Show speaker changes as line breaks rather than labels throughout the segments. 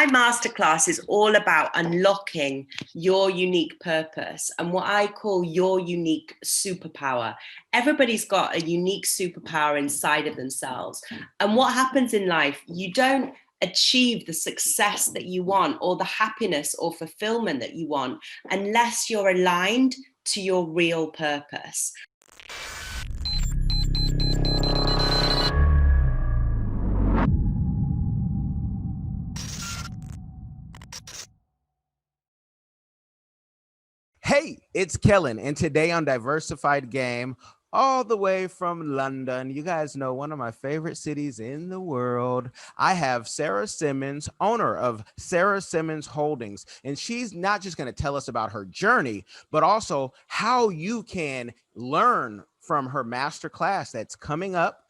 My masterclass is all about unlocking your unique purpose and what I call your unique superpower. Everybody's got a unique superpower inside of themselves. And what happens in life, you don't achieve the success that you want or the happiness or fulfillment that you want unless you're aligned to your real purpose.
Hey, it's Kellen, and today on Diversified Game, all the way from London, you guys know one of my favorite cities in the world, I have Sara Simmonds, owner of Sara Simmonds Holdings, and she's not just going to tell us about her journey, but also how you can learn from her masterclass that's coming up.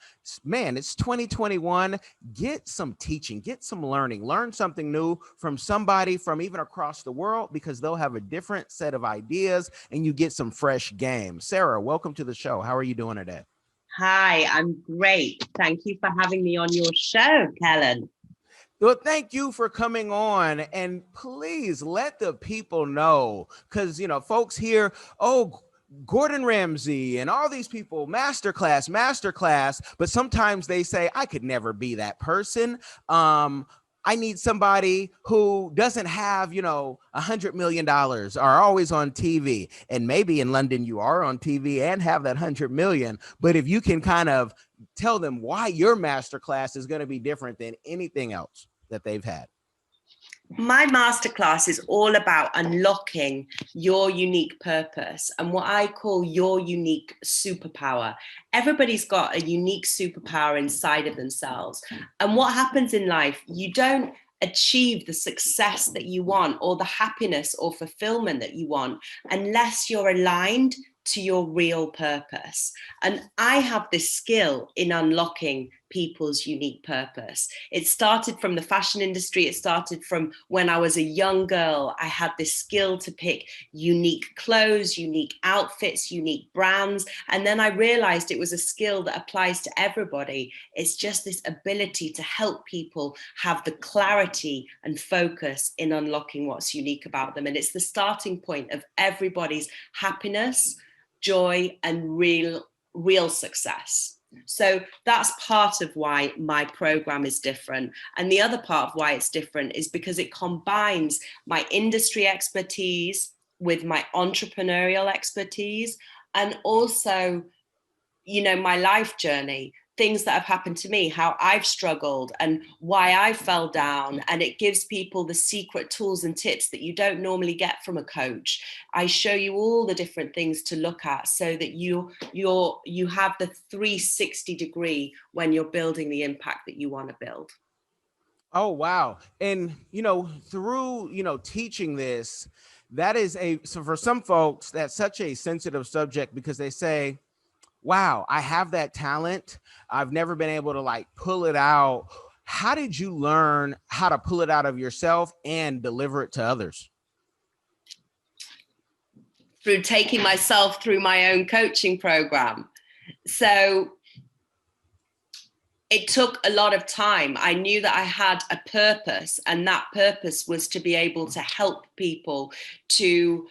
Man, it's 2021. Get some teaching, get some learning, learn something new from somebody from even across the world, because they'll have a different set of ideas and you get some fresh game. Sara, welcome to the show. How are you doing today?
Hi, I'm great. Thank you for having me on your show, Kellen.
Well, thank you for coming on, and please let the people know, because, folks here, Gordon Ramsay and all these people, masterclass, but sometimes they say, I could never be that person. I need somebody who doesn't have, $100 million, are always on TV. And maybe in London you are on TV and have that 100 million. But if you can kind of tell them why your masterclass is going to be different than anything else that they've had.
My masterclass is all about unlocking your unique purpose and what I call your unique superpower. Everybody's got a unique superpower inside of themselves. And what happens in life, you don't achieve the success that you want or the happiness or fulfillment that you want unless you're aligned to your real purpose. And I have this skill in unlocking people's unique purpose. It started from the fashion industry. It started from when I was a young girl. I had this skill to pick unique clothes, unique outfits, unique brands. And then I realized it was a skill that applies to everybody. It's just this ability to help people have the clarity and focus in unlocking what's unique about them. And it's the starting point of everybody's happiness, joy, and real success. So that's part of why my program is different. And the other part of why it's different is because it combines my industry expertise with my entrepreneurial expertise and also, my life journey, things that have happened to me, how I've struggled and why I fell down. And it gives people the secret tools and tips that you don't normally get from a coach. I show you all the different things to look at so that you have the 360 degree when you're building the impact that you want to build.
Oh, wow. And, through, teaching this, that is so for some folks, that's such a sensitive subject because they say, wow, I have that talent. I've never been able to pull it out. How did you learn how to pull it out of yourself and deliver it to others?
Through taking myself through my own coaching program. So it took a lot of time. I knew that I had a purpose, and that purpose was to be able to help people to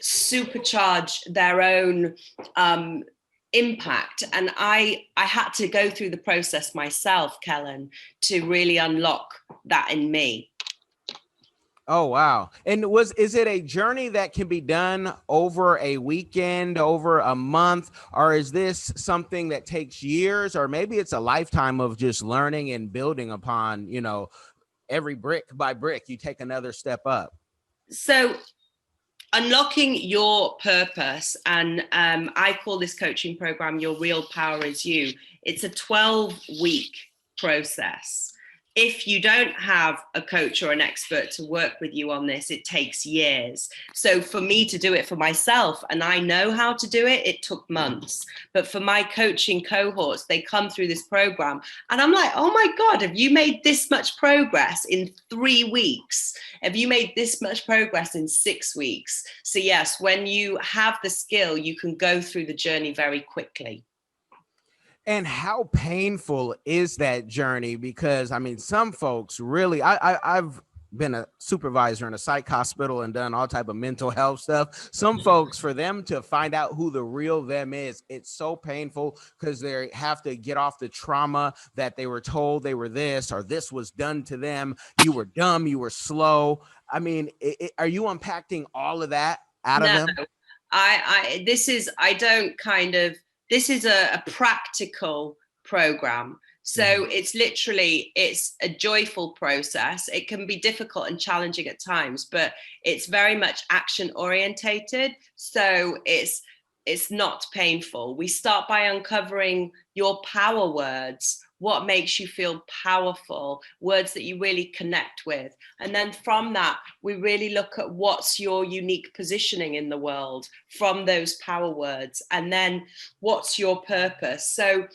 supercharge their own impact. And I had to go through the process myself, Kellen, to really unlock that in me.
Oh, wow. And is it a journey that can be done over a weekend, over a month, or is this something that takes years, or maybe it's a lifetime of just learning and building upon, every brick by brick, you take another step up?
So unlocking your purpose, and I call this coaching program Your Real Power Is You. It's a 12-week process. If you don't have a coach or an expert to work with you on this, it takes years. So for me to do it for myself, and I know how to do it, it took months. But for my coaching cohorts, they come through this program and I'm like, oh my God, have you made this much progress in 3 weeks? Have you made this much progress in 6 weeks? So yes, when you have the skill, you can go through the journey very quickly.
And how painful is that journey? Because some folks really, I've been a supervisor in a psych hospital and done all type of mental health stuff. Some folks, for them to find out who the real them is, it's so painful because they have to get off the trauma that they were told they were this or this was done to them. You were dumb, you were slow. I mean, are you unpacking all of that out of them?
This is a practical program. So it's a joyful process. It can be difficult and challenging at times, but it's very much action orientated. So it's not painful. We start by uncovering your power words. What makes you feel powerful, words that you really connect with. And then from that, we really look at what's your unique positioning in the world from those power words. And then what's your purpose? So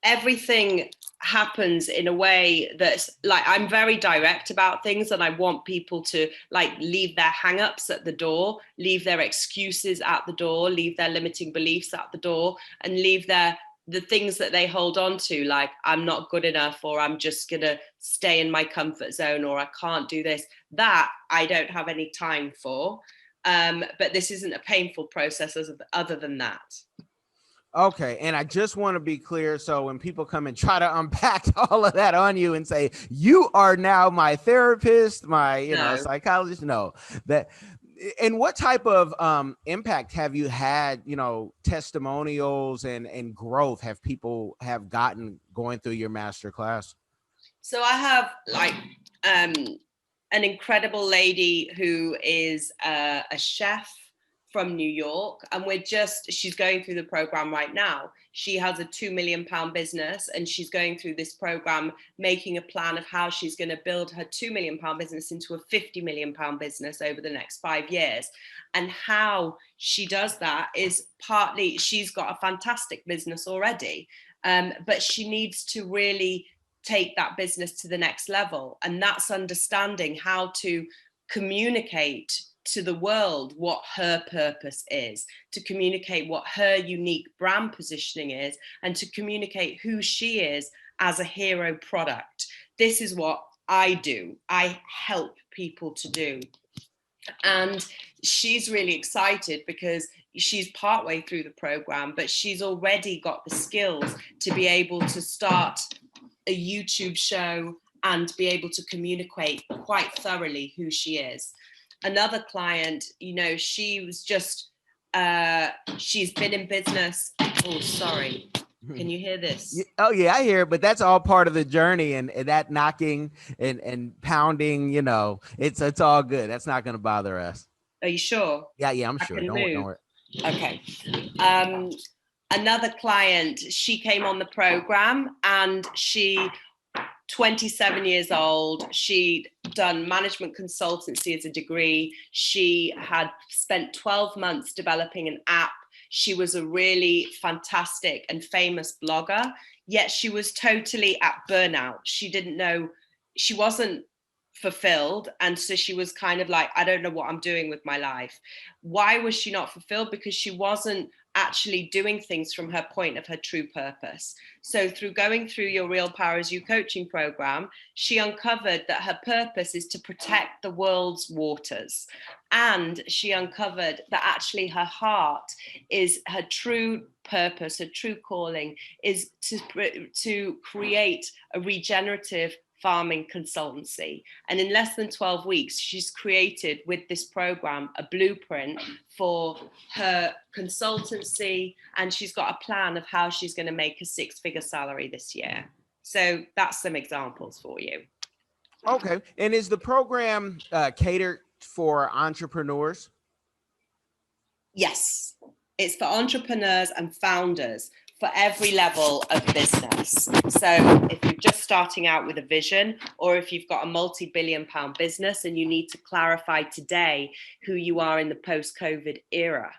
everything happens in a way that's like, I'm very direct about things, and I want people to like leave their hang-ups at the door, leave their excuses at the door, leave their limiting beliefs at the door, and leave the things that they hold on to, like I'm not good enough, or I'm just gonna stay in my comfort zone, or I can't do this. That I don't have any time for. But this isn't a painful process other than that.
Okay, and I just want to be clear. So when people come and try to unpack all of that on you and say, you are now my therapist, my, psychologist, no, that. And what type of impact have you had, testimonials and growth have people have gotten going through your master class?
So I have an incredible lady who is a chef from New York, and she's going through the program right now. She has a £2 million business, and she's going through this program, making a plan of how she's going to build her £2 million business into a £50 million business over the next 5 years. And how she does that is partly, she's got a fantastic business already, but she needs to really take that business to the next level. And that's understanding how to communicate to the world what her purpose is, to communicate what her unique brand positioning is, and to communicate who she is as a hero product. This is what I do. I help people to do. And she's really excited because she's partway through the program, but she's already got the skills to be able to start a YouTube show and be able to communicate quite thoroughly who she is. Another client, she was just, she's been in business. Oh, sorry. Can you hear this?
Oh yeah, I hear it, but that's all part of the journey, and that knocking and pounding, it's all good. That's not going to bother us.
Are you sure?
Yeah, I'm sure. Don't worry.
Okay. Another client, she came on the program, and she 27 years old. She'd done management consultancy as a degree. She had spent 12 months developing an app. She was a really fantastic and famous blogger, yet she was totally at burnout. She didn't know, she wasn't fulfilled. And so she was kind of like, I don't know what I'm doing with my life. Why was she not fulfilled? Because she wasn't actually doing things from her point of her true purpose. So through going through your Real Power Is You coaching program, she uncovered that her purpose is to protect the world's waters. And she uncovered that actually her heart is her true purpose, her true calling is to create a regenerative farming consultancy. And in less than 12 weeks, she's created with this program a blueprint for her consultancy, and she's got a plan of how she's going to make a 6-figure salary this year. So that's some examples for you.
Okay. And is the program catered for entrepreneurs?
Yes, it's for entrepreneurs and founders for every level of business. So if you're just starting out with a vision, or if you've got a multi-billion-pound business and you need to clarify today who you are in the post-COVID era.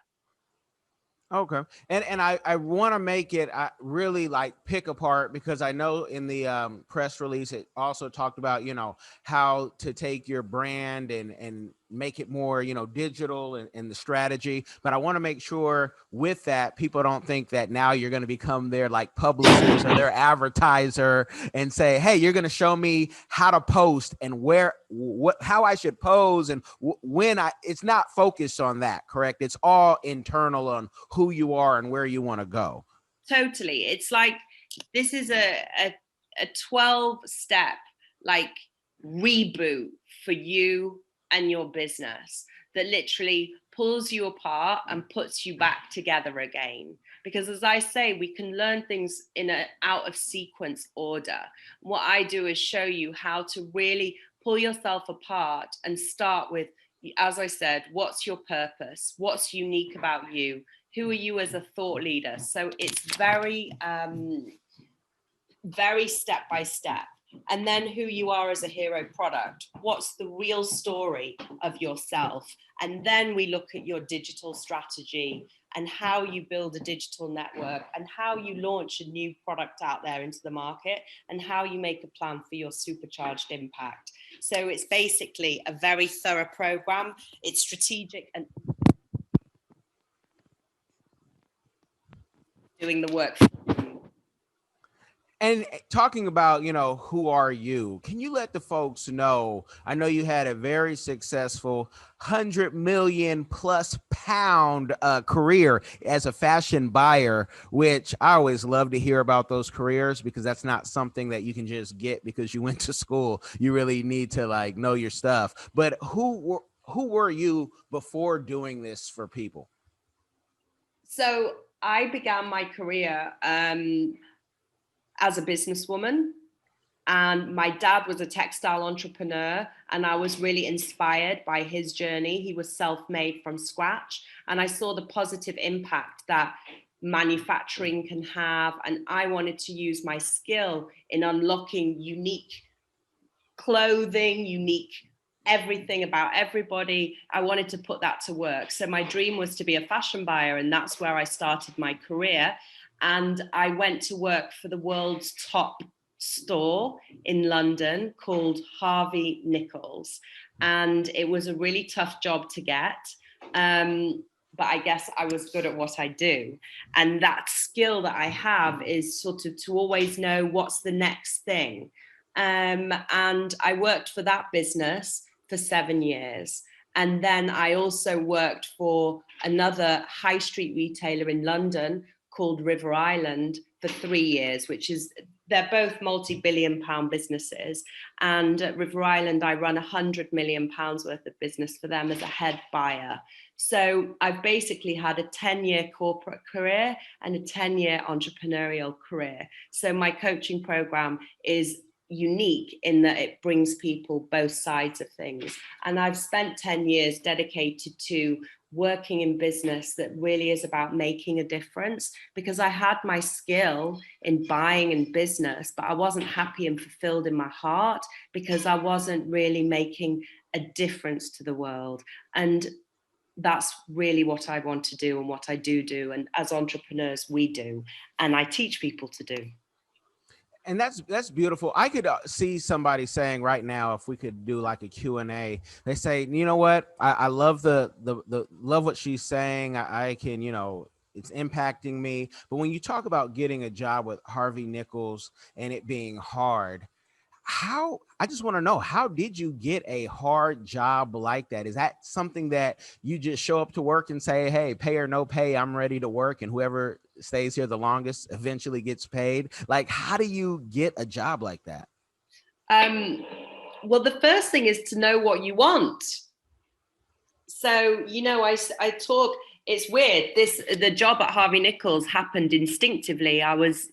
Okay. And I want to make it really like pick apart, because I know in the press release, it also talked about, how to take your brand and make it more, digital and the strategy. But I want to make sure with that, people don't think that now you're going to become their like publicist or their advertiser and say, hey, you're going to show me how to post and where how I should pose and when it's not focused on that, correct? It's all internal on who you are and where you want to go.
Totally. It's like, this is a 12-step like reboot for you and your business that literally pulls you apart and puts you back together again. Because as I say, we can learn things in an out of sequence order. What I do is show you how to really pull yourself apart and start with, as I said, what's your purpose? What's unique about you? Who are you as a thought leader? So it's very, very step by step. And then who you are as a hero product. What's the real story of yourself? And then we look at your digital strategy and how you build a digital network and how you launch a new product out there into the market and how you make a plan for your supercharged impact. So it's basically a very thorough program. It's strategic and doing the work.
And talking about, who are you? Can you let the folks know? I know you had a very successful 100 million plus pound career as a fashion buyer, which I always love to hear about those careers because that's not something that you can just get because you went to school. You really need to know your stuff. But who were you before doing this for people?
So I began my career as a businesswoman, and my dad was a textile entrepreneur, and I was really inspired by his journey. He was self-made from scratch, and I saw the positive impact that manufacturing can have, and I wanted to use my skill in unlocking unique clothing, unique everything about everybody. I wanted to put that to work. So my dream was to be a fashion buyer, and that's where I started my career. And I went to work for the world's top store in London called Harvey Nichols. And it was a really tough job to get. But I guess I was good at what I do. And that skill that I have is sort of to always know what's the next thing. And I worked for that business for 7 years. And then I also worked for another high street retailer in London called River Island for 3 years, they're both multi-billion pound businesses. And at River Island, I run £100 million worth of business for them as a head buyer. So I've basically had a 10-year corporate career and a 10-year entrepreneurial career. So my coaching program is unique in that it brings people both sides of things. And I've spent 10 years dedicated to working in business that really is about making a difference, because I had my skill in buying and business, but I wasn't happy and fulfilled in my heart because I wasn't really making a difference to the world. And that's really what I want to do and what I do. And as entrepreneurs, we do. And I teach people to do.
And that's beautiful. I could see somebody saying right now, if we could do like a Q&A, they say, you know what? I love the love what she's saying. I can, it's impacting me. But when you talk about getting a job with Harvey Nichols and it being hard, I just want to know, how did you get a hard job like that? Is that something that you just show up to work and say, hey, pay or no pay, I'm ready to work, and whoever stays here the longest eventually gets paid? Like, how do you get a job like that?
Well, the first thing is to know what you want. So, I talk, it's weird. The job at Harvey Nichols happened instinctively. I was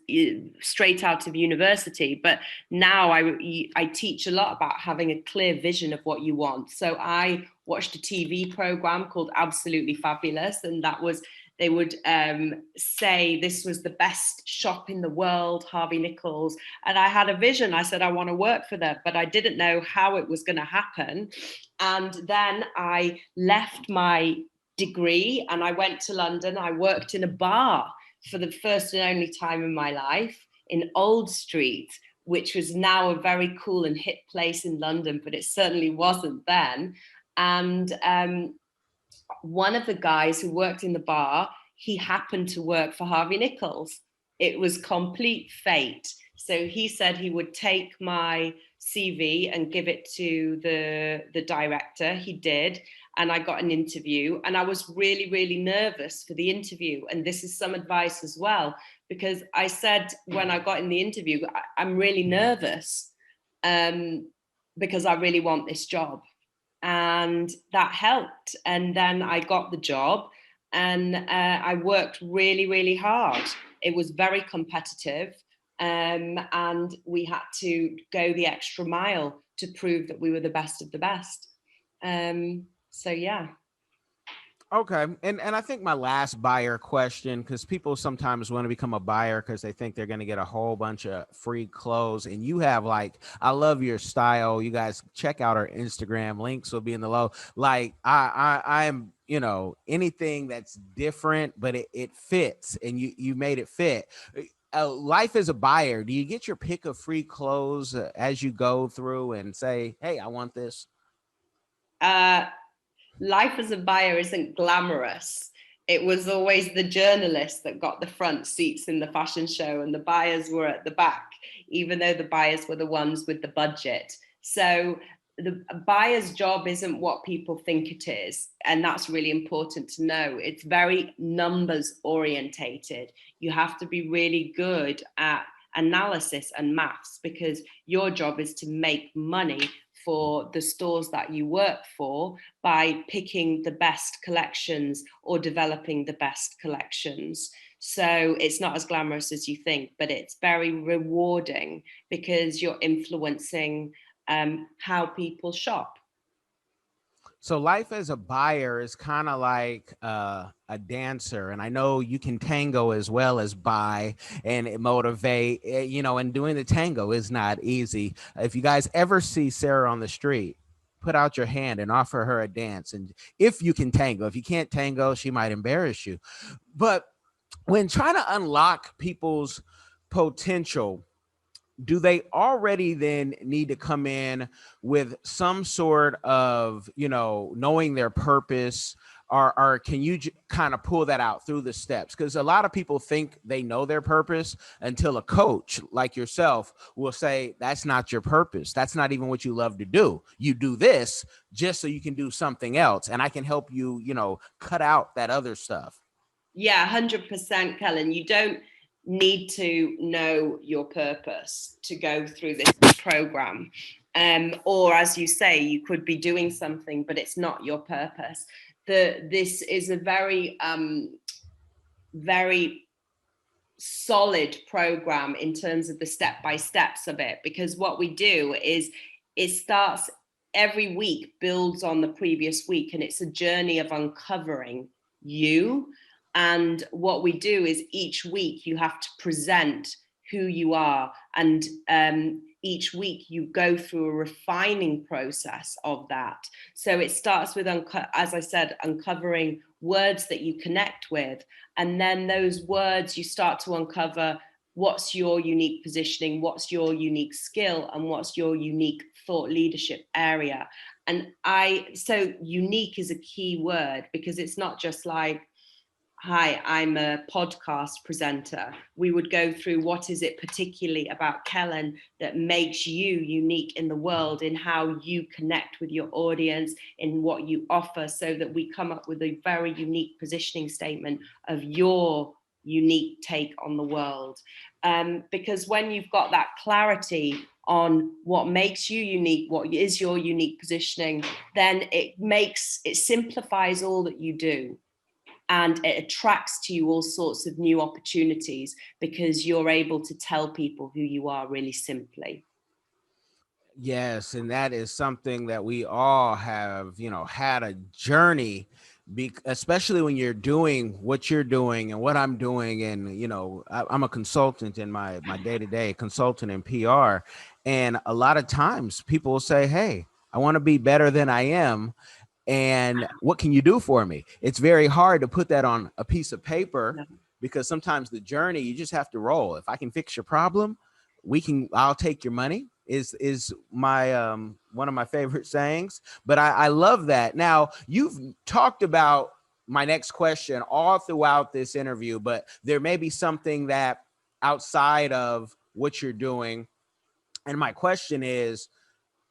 straight out of university, but now I teach a lot about having a clear vision of what you want. So I watched a TV program called Absolutely Fabulous, and they would say this was the best shop in the world, Harvey Nichols. And I had a vision. I said, I want to work for them, but I didn't know how it was going to happen. And then I left my degree and I went to London. I worked in a bar for the first and only time in my life in Old Street, which was now a very cool and hip place in London, but it certainly wasn't then. And one of the guys who worked in the bar, he happened to work for Harvey Nichols. It was complete fate. So he said he would take my CV and give it to the director. He did. And I got an interview, and I was really, really nervous for the interview. And this is some advice as well, because I said when I got in the interview, I'm really nervous because I really want this job. And that helped. And then I got the job, and I worked really, really hard. It was very competitive. And we had to go the extra mile to prove that we were the best of the best. So yeah.
Okay. And I think my last buyer question, because people sometimes want to become a buyer because they think they're going to get a whole bunch of free clothes. And you have, like, I love your style. You guys check out our Instagram. Links will be in the low. Like, I'm, you know, anything that's different, but it fits, and you made it fit. Life as a buyer, do you get your pick of free clothes as you go through and say, hey, I want this?
Life as a buyer isn't glamorous. It was always the journalists that got the front seats in the fashion show, and the buyers were at the back, even though the buyers were the ones with the budget. So the buyer's job isn't what people think it is. And that's really important to know. It's very numbers orientated. You have to be really good at analysis and maths, because your job is to make money for the stores that you work for by picking the best collections or developing the best collections. So it's not as glamorous as you think, but it's very rewarding because you're influencing how people shop.
So life as a buyer is kind of like a dancer, and I know you can tango as well as buy and motivate, you know, and doing the tango is not easy. If you guys ever see Sara on the street, put out your hand and offer her a dance. And if you can tango, if you can't tango, she might embarrass you. But when trying to unlock people's potential, do they already then need to come in with some sort of, you know, knowing their purpose, or can you kind of pull that out through the steps? Because a lot of people think they know their purpose until a coach like yourself will say, that's not your purpose. That's not even what you love to do. You do this just so you can do something else. And I can help you, you know, cut out that other stuff.
Yeah, 100%, Kellen. You don't need to know your purpose to go through this program. Or as you say, you could be doing something, but it's not your purpose. This is a very, very solid program in terms of the step-by-steps of it, because what we do is it starts every week, builds on the previous week, and it's a journey of uncovering you. And what we do is each week you have to present who you are, and each week you go through a refining process of that. So it starts with, as I said, uncovering words that you connect with, and then those words you start to uncover what's your unique positioning, what's your unique skill, and what's your unique thought leadership area. And so unique is a key word, because it's not just like, hi, I'm a podcast presenter. We would go through what is it particularly about Kellen that makes you unique in the world, in how you connect with your audience, in what you offer, so that we come up with a very unique positioning statement of your unique take on the world. Because when you've got that clarity on what makes you unique, what is your unique positioning, then it simplifies all that you do. And it attracts to you all sorts of new opportunities, because you're able to tell people who you are really simply.
Yes, and that is something that we all have, you know, had a journey, especially when you're doing what you're doing and what I'm doing. And, you know, I'm a consultant in my day-to-day, consultant in PR. And a lot of times people will say, hey, I want to be better than I am. And what can you do for me? It's very hard to put that on a piece of paper, because sometimes the journey, you just have to roll. If I can fix your problem, I'll take your money, is my one of my favorite sayings. But I love that. Now, you've talked about my next question all throughout this interview, but there may be something that outside of what you're doing And my question is,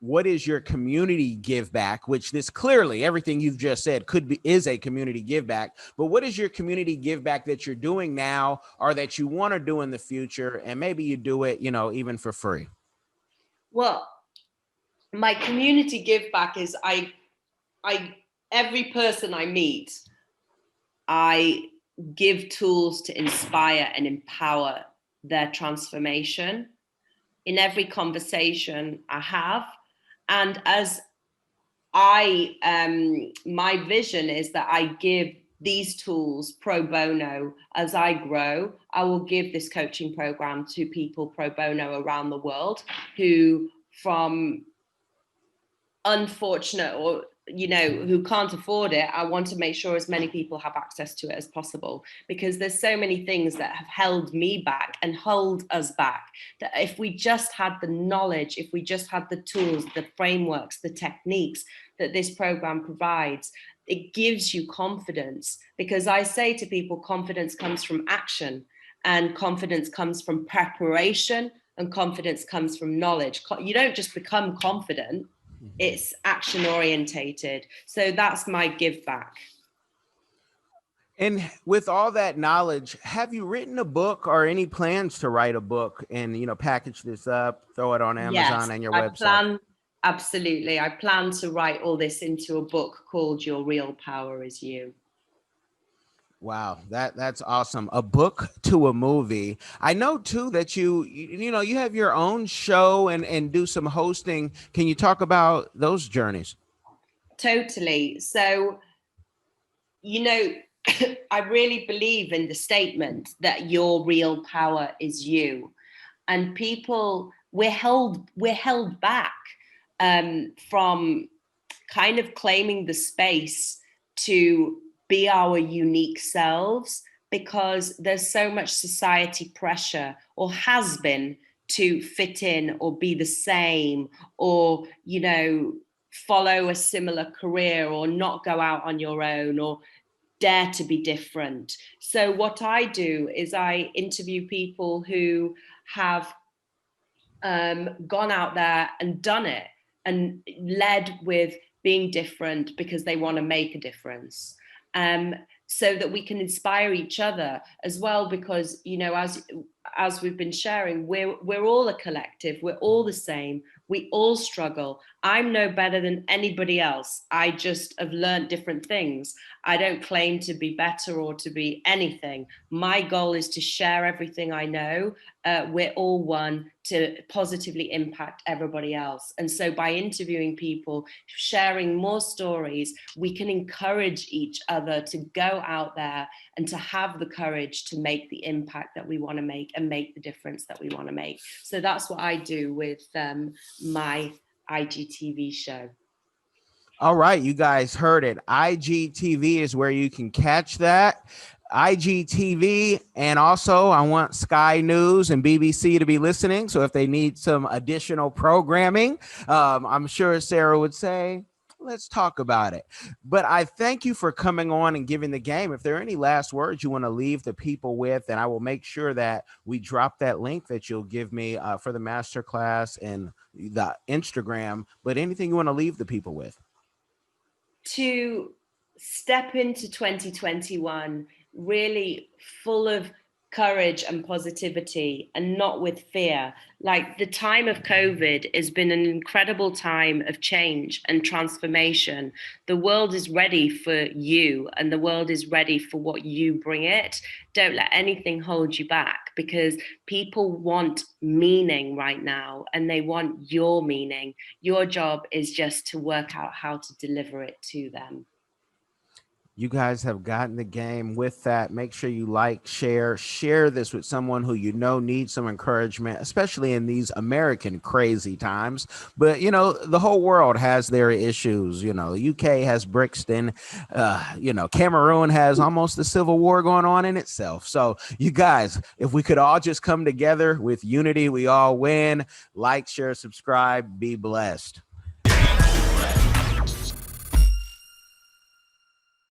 what is your community give back? Which this clearly, everything you've just said is a community give back. But what is your community give back that you're doing now, or that you want to do in the future? And maybe you do it, even for free.
Well, my community give back is I every person I meet, I give tools to inspire and empower their transformation in every conversation I have. And as my vision is that I give these tools pro bono. As I grow, I will give this coaching program to people pro bono around the world who, from unfortunate or who can't afford it, I want to make sure as many people have access to it as possible, because there's so many things that have held me back and hold us back, that if we just had the knowledge, if we just had the tools, the frameworks, the techniques that this program provides, it gives you confidence. Because I say to people, confidence comes from action, and confidence comes from preparation, and confidence comes from knowledge. You don't just become confident. It's action orientated. So that's my give back.
And with all that knowledge, have you written a book or any plans to write a book and, package this up, throw it on Amazon and your website?
Absolutely. I plan to write all this into a book called Your Real Power Is You.
Wow, that's awesome. A book to a movie. I know too that you have your own show and do some hosting. Can you talk about those journeys? Totally.
So, I really believe in the statement that your real power is you. And people, we're held back from kind of claiming the space to be our unique selves, because there's so much society pressure, or has been, to fit in or be the same, or follow a similar career, or not go out on your own, or dare to be different. So what I do is I interview people who have gone out there and done it, and led with being different because they want to make a difference. So that we can inspire each other as well, because as we've been sharing, we're all a collective, we're all the same, we all struggle. I'm no better than anybody else. I just have learned different things. I don't claim to be better or to be anything. My goal is to share everything I know. We're all one, to positively impact everybody else. And so by interviewing people, sharing more stories, we can encourage each other to go out there and to have the courage to make the impact that we want to make, and make the difference that we want to make. So that's what I do with my IGTV show.
All right, you guys heard it. IGTV is where you can catch that. IGTV, and also I want Sky News and BBC to be listening. So if they need some additional programming, I'm sure Sara would say, let's talk about it. But I thank you for coming on and giving the game. If there are any last words you want to leave the people with, and I will make sure that we drop that link that you'll give me for the masterclass and the Instagram, but anything you want to leave the people with?
To step into 2021 really full of courage and positivity, and not with fear. Like, the time of COVID has been an incredible time of change and transformation. The world is ready for you, and the world is ready for what you bring it. Don't let anything hold you back, because people want meaning right now, and they want your meaning. Your job is just to work out how to deliver it to them.
You guys have gotten the game. With that, make sure you like, share this with someone who needs some encouragement, especially in these American crazy times. But, the whole world has their issues. The UK has Brixton. Cameroon has almost a civil war going on in itself. So you guys, if we could all just come together with unity, we all win. Like, share, subscribe, be blessed.